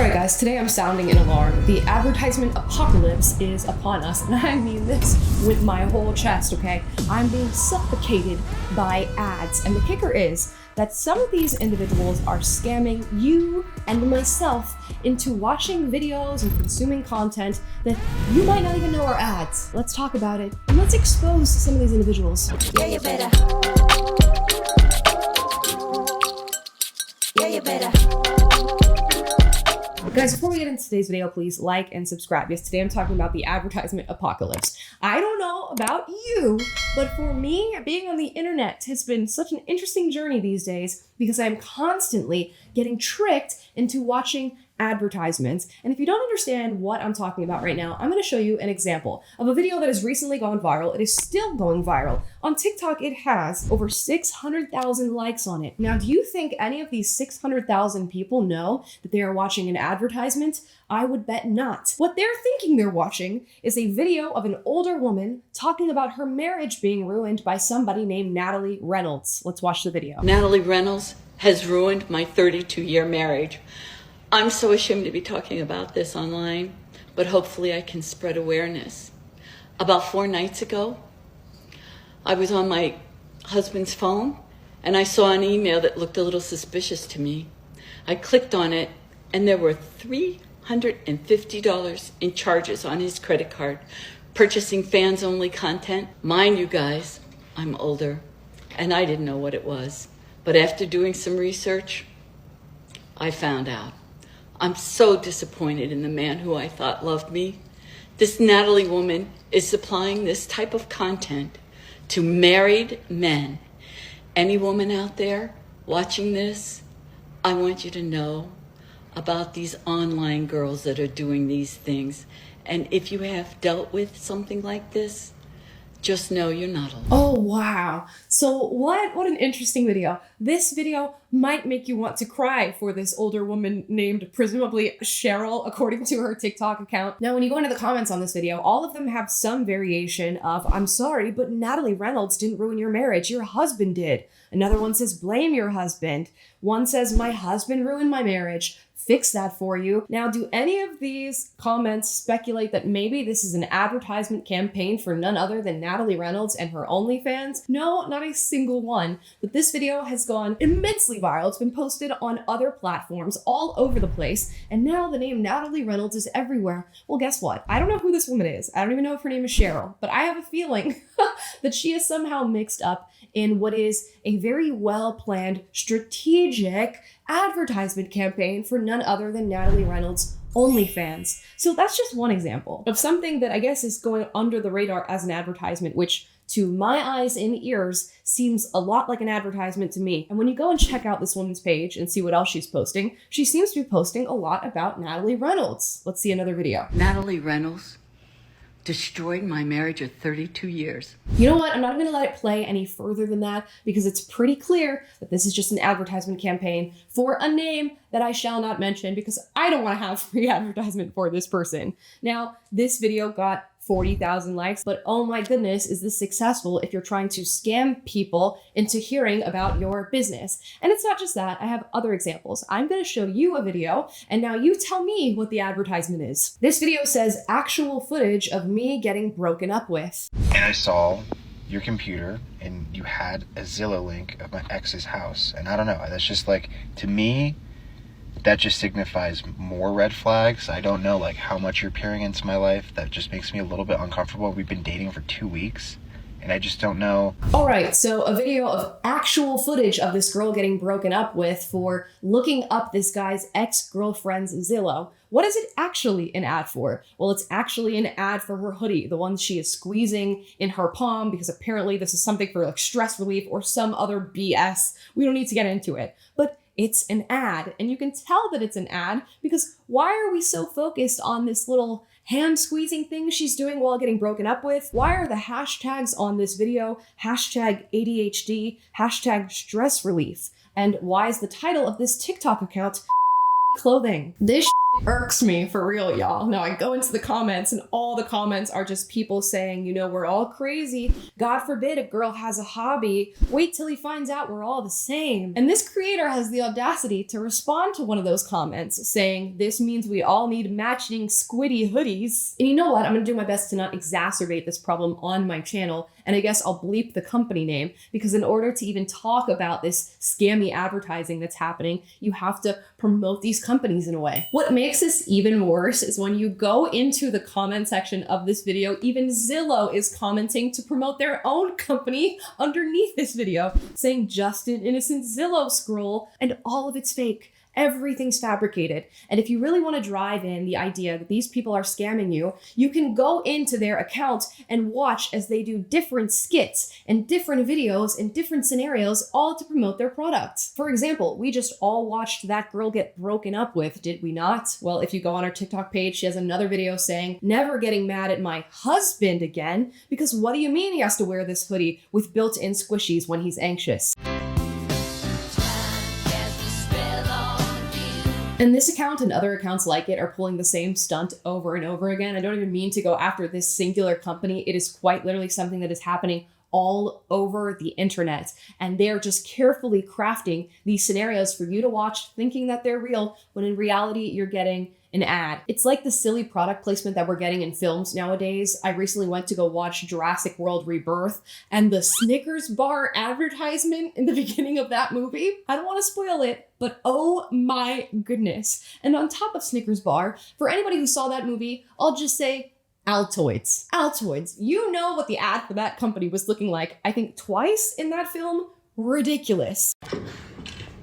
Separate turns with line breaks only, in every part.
Alright guys, today I'm sounding an alarm. The advertisement apocalypse is upon us, and I mean this with my whole chest, okay? I'm being suffocated by ads, and the kicker is that some of these individuals are scamming you and myself into watching videos and consuming content that you might not even know are ads. Let's talk about it, and let's expose some of these individuals.
Yeah, you better. Yeah, you better.
Guys, before we get into today's video, please like and subscribe. Yes, today I'm talking about the advertisement apocalypse. I don't know about you, but for me, being on the internet has been such an interesting journey these days because I'm constantly getting tricked into watching advertisements. And if you don't understand what I'm talking about right now, I'm going to show you an example of a video that has recently gone viral. It is still going viral. On TikTok, it has over 600,000 likes on it. Now, do you think any of these 600,000 people know that they are watching an advertisement? I would bet not. What they're thinking they're watching is a video of an older woman talking about her marriage being ruined by somebody named Natalie Reynolds. Let's watch the video.
Natalie Reynolds has ruined my 32-year marriage. I'm so ashamed to be talking about this online, but hopefully I can spread awareness. About 4 nights ago, I was on my husband's phone and I saw an email that looked a little suspicious to me. I clicked on it and there were $350 in charges on his credit card, purchasing fans-only content. Mind you guys, I'm older and I didn't know what it was. But after doing some research, I found out. I'm so disappointed in the man who I thought loved me. This Natalie woman is supplying this type of content to married men. Any woman out there watching this, I want you to know about these online girls that are doing these things. And if you have dealt with something like this, just know you're not alone.
Oh, wow. So what an interesting video. This video might make you want to cry for this older woman named presumably Cheryl, according to her TikTok account. Now, when you go into the comments on this video, all of them have some variation of, I'm sorry, but Natalie Reynolds didn't ruin your marriage. Your husband did. Another one says, blame your husband. One says, my husband ruined my marriage. Fix that for you. Now, do any of these comments speculate that maybe this is an advertisement campaign for none other than Natalie Reynolds and her OnlyFans? No, not a single one. But this video has gone immensely viral. It's been posted on other platforms all over the place. And now the name Natalie Reynolds is everywhere. Well, guess what? I don't know who this woman is. I don't even know if her name is Cheryl, but I have a feeling that she is somehow mixed up in what is a very well-planned, strategic advertisement campaign for none other than Natalie Reynolds' OnlyFans. So that's just one example of something that I guess is going under the radar as an advertisement, which to my eyes and ears seems a lot like an advertisement to me. And when you go and check out this woman's page and see what else she's posting, she seems to be posting a lot about Natalie Reynolds. Let's see another video.
Natalie Reynolds destroyed my marriage of 32 years.
You know what? I'm not going to let it play any further than that because it's pretty clear that this is just an advertisement campaign for a name that I shall not mention because I don't want to have free advertisement for this person. Now, this video got 40,000 likes, but oh my goodness, is this successful if you're trying to scam people into hearing about your business? And it's not just that, I have other examples. I'm gonna show you a video, and now you tell me what the advertisement is. This video says actual footage of me getting broken up with.
And I saw your computer, and you had a Zillow link of my ex's house. And I don't know, that's just like, to me, that just signifies more red flags. I don't know like how much you're peering into my life. That just makes me a little bit uncomfortable. We've been dating for 2 weeks and I just don't know.
All right, so a video of actual footage of this girl getting broken up with for looking up this guy's ex-girlfriend's Zillow. What is it actually an ad for? Well, it's actually an ad for her hoodie, the one she is squeezing in her palm because apparently this is something for like stress relief or some other BS. We don't need to get into it. But it's an ad, and you can tell that it's an ad because why are we so focused on this little hand squeezing thing she's doing while getting broken up with? Why are the hashtags on this video hashtag ADHD, hashtag stress relief? And why is the title of this TikTok account clothing? This irks me for real, y'all. Now I go into the comments and all the comments are just people saying, you know, we're all crazy. God forbid a girl has a hobby. Wait till he finds out we're all the same. And this creator has the audacity to respond to one of those comments saying, this means we all need matching squiddy hoodies. And you know what? I'm gonna do my best to not exacerbate this problem on my channel. And I guess I'll bleep the company name because in order to even talk about this scammy advertising that's happening, you have to promote these companies in a way. What makes this even worse is when you go into the comment section of this video, even Zillow is commenting to promote their own company underneath this video, saying just an innocent Zillow scroll and all of it's fake. Everything's fabricated. And if you really want to drive in the idea that these people are scamming you, you can go into their account and watch as they do different skits and different videos and different scenarios, all to promote their product. For example, we just all watched that girl get broken up with, did we not? Well, if you go on our TikTok page, she has another video saying, never getting mad at my husband again, because what do you mean he has to wear this hoodie with built-in squishies when he's anxious? And this account and other accounts like it are pulling the same stunt over and over again. I don't even mean to go after this singular company. It is quite literally something that is happening all over the internet. And they're just carefully crafting these scenarios for you to watch, thinking that they're real, when in reality, you're getting an ad. It's like the silly product placement that we're getting in films nowadays. I recently went to go watch Jurassic World Rebirth, and the Snickers bar advertisement in the beginning of that movie, I don't want to spoil it, but oh my goodness. And on top of Snickers bar, for anybody who saw that movie, I'll just say, Altoids. Altoids. You know what the ad for that company was looking like, I think twice in that film? Ridiculous.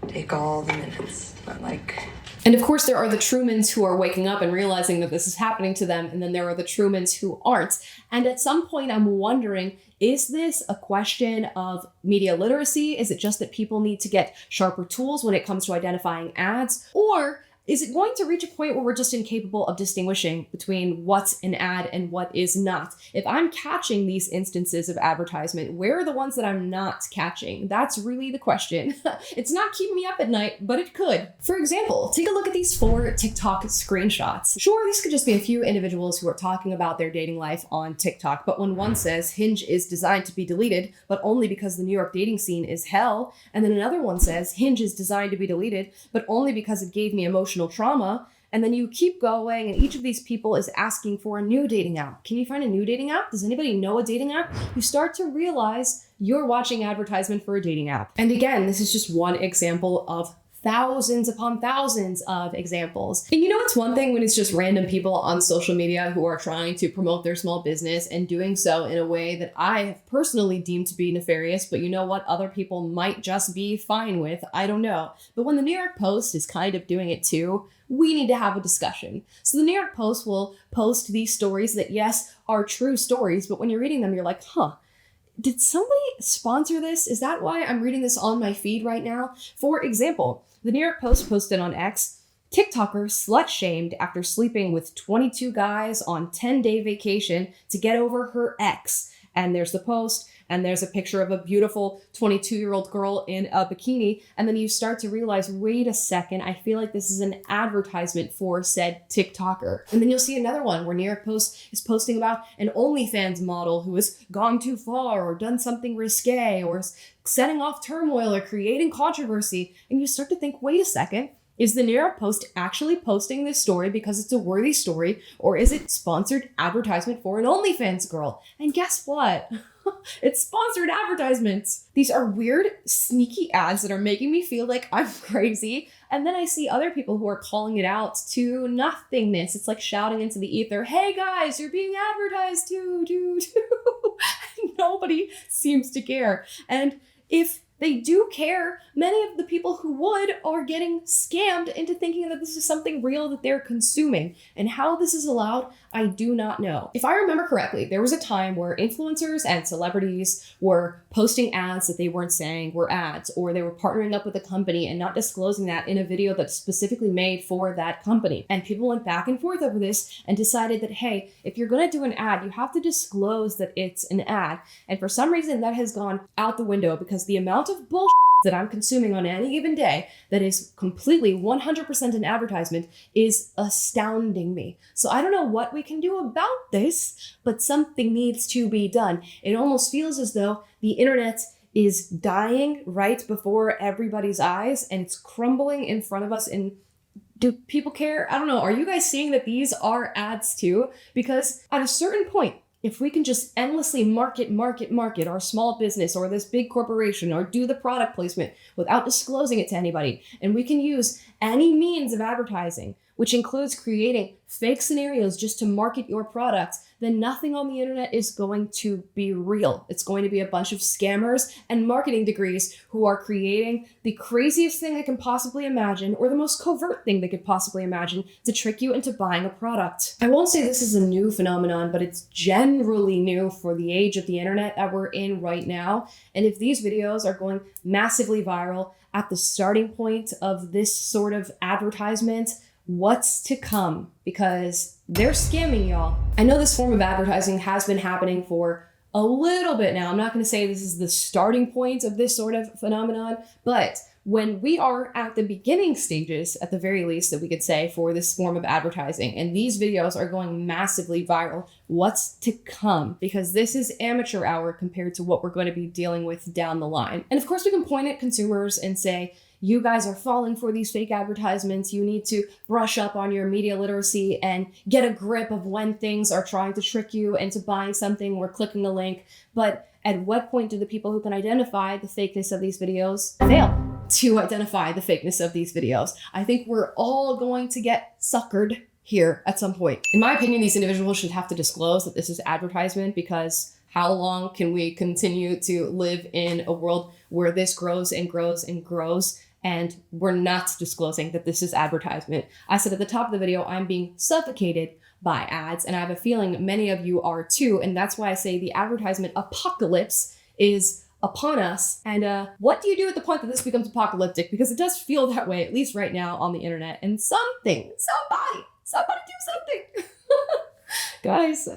Take all the minutes, but like...
And of course, there are the Trumans who are waking up and realizing that this is happening to them, and then there are the Trumans who aren't. And at some point, I'm wondering, is this a question of media literacy? Is it just that people need to get sharper tools when it comes to identifying ads? Or is it going to reach a point where we're just incapable of distinguishing between what's an ad and what is not? If I'm catching these instances of advertisement, where are the ones that I'm not catching? That's really the question. It's not keeping me up at night, but it could. For example, take a look at these 4 TikTok screenshots. Sure, these could just be a few individuals who are talking about their dating life on TikTok, but when one says Hinge is designed to be deleted, but only because the New York dating scene is hell, and then another one says Hinge is designed to be deleted, but only because it gave me emotional trauma, and then you keep going, and each of these people is asking for a new dating app. Can you find a new dating app? Does anybody know a dating app? You start to realize you're watching advertisement for a dating app. And again, this is just one example of thousands upon thousands of examples. And you know, it's one thing when it's just random people on social media who are trying to promote their small business and doing so in a way that I have personally deemed to be nefarious, but you know what, other people might just be fine with, I don't know. But when the New York Post is kind of doing it too, we need to have a discussion. So the New York Post will post these stories that, yes, are true stories, but when you're reading them, you're like, did somebody sponsor this? Is that why I'm reading this on my feed right now? For example, the New York Post posted on X, TikToker slut-shamed after sleeping with 22 guys on 10-day vacation to get over her ex. And there's the post, and there's a picture of a beautiful 22-year-old girl in a bikini. And then you start to realize, wait a second, I feel like this is an advertisement for said TikToker. And then you'll see another one where New York Post is posting about an OnlyFans model who has gone too far or done something risque or setting off turmoil or creating controversy. And you start to think, wait a second, is the New York Post actually posting this story because it's a worthy story, or is it sponsored advertisement for an OnlyFans girl? And guess what? It's sponsored advertisements. These are weird, sneaky ads that are making me feel like I'm crazy. And then I see other people who are calling it out to nothingness. It's like shouting into the ether, hey guys, you're being advertised to. Nobody seems to care. And if they do care, many of the people who would are getting scammed into thinking that this is something real that they're consuming. And how this is allowed, I do not know. If I remember correctly, there was a time where influencers and celebrities were posting ads that they weren't saying were ads, or they were partnering up with a company and not disclosing that in a video that's specifically made for that company. And people went back and forth over this and decided that, hey, if you're going to do an ad, you have to disclose that it's an ad. And for some reason that has gone out the window because the amount of bullshit that I'm consuming on any given day that is completely 100% an advertisement is astounding me. So I don't know what we can do about this, but something needs to be done. It almost feels as though the internet is dying right before everybody's eyes and it's crumbling in front of us. And do people care? I don't know. Are you guys seeing that these are ads too? Because at a certain point, if we can just endlessly market our small business or this big corporation or do the product placement without disclosing it to anybody, and we can use any means of advertising, which includes creating fake scenarios just to market your product, then nothing on the internet is going to be real. It's going to be a bunch of scammers and marketing degrees who are creating the craziest thing they can possibly imagine or the most covert thing they could possibly imagine to trick you into buying a product. I won't say this is a new phenomenon, but it's generally new for the age of the internet that we're in right now. And if these videos are going massively viral at the starting point of this sort of advertisement, what's to come? Because they're scamming y'all. I know this form of advertising has been happening for a little bit now. I'm not going to say this is the starting point of this sort of phenomenon, but when we are at the beginning stages, at the very least that we could say, for this form of advertising, and these videos are going massively viral, what's to come? Because this is amateur hour compared to what we're going to be dealing with down the line. And of course we can point at consumers and say, you guys are falling for these fake advertisements. You need to brush up on your media literacy and get a grip of when things are trying to trick you into buying something or clicking a link. But at what point do the people who can identify the fakeness of these videos fail to identify the fakeness of these videos? I think we're all going to get suckered here at some point. In my opinion, these individuals should have to disclose that this is advertisement, because how long can we continue to live in a world where this grows and grows and grows and we're not disclosing that this is advertisement? I said at the top of the video, I'm being suffocated by ads, and I have a feeling many of you are too. And that's why I say the advertisement apocalypse is upon us. And what do you do at the point that this becomes apocalyptic? Because it does feel that way, at least right now on the internet. And somebody do something. Guys,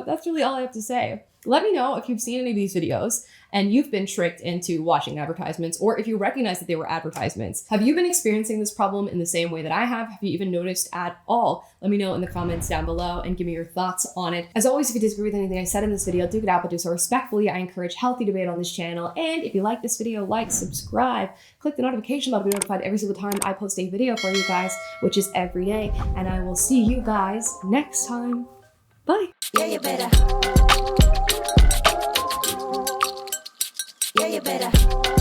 that's really all I have to say. Let me know if you've seen any of these videos and you've been tricked into watching advertisements, or if you recognize that they were advertisements. Have you been experiencing this problem in the same way that I have? Have you even noticed at all? Let me know in the comments down below and give me your thoughts on it. As always, if you disagree with anything I said in this video, do get out, but do so respectfully. I encourage healthy debate on this channel. And if you like this video, like, subscribe, click the notification bell to be notified every single time I post a video for you guys, which is every day. And I will see you guys next time. Bye.
Yeah, you better. Yeah, you better.